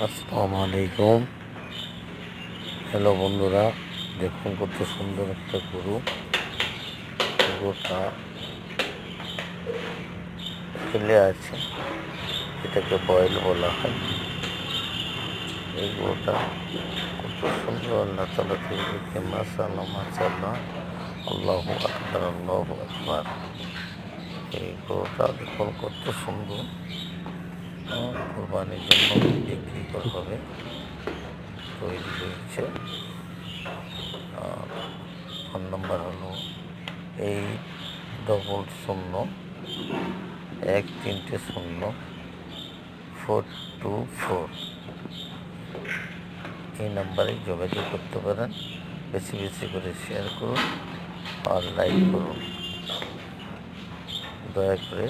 আসসালামু আলাইকুম। হ্যালো বন্ধুরা, দেখুন কত সুন্দর একটা গরুটা খেলে আছে। এটাকে বয়েল বলা হয়। এই গরুটা কত সুন্দর, আল্লাহ তাআলা থেকে দেখে মাশাআল্লাহ মাশাআল্লাহ, আল্লাহু আকবার আল্লাহু আকবার। এই গরুটা দেখুন কত সুন্দর, কোরবানির জন্য বিক্রি করা হবে, তৈরি হয়েছে। আর ফোন নাম্বার হলো 800-130-424। এই নাম্বারে যোগাযোগ করতে পারেন। বেশি বেশি করে শেয়ার করুন আর লাইক করুন, দয়া করে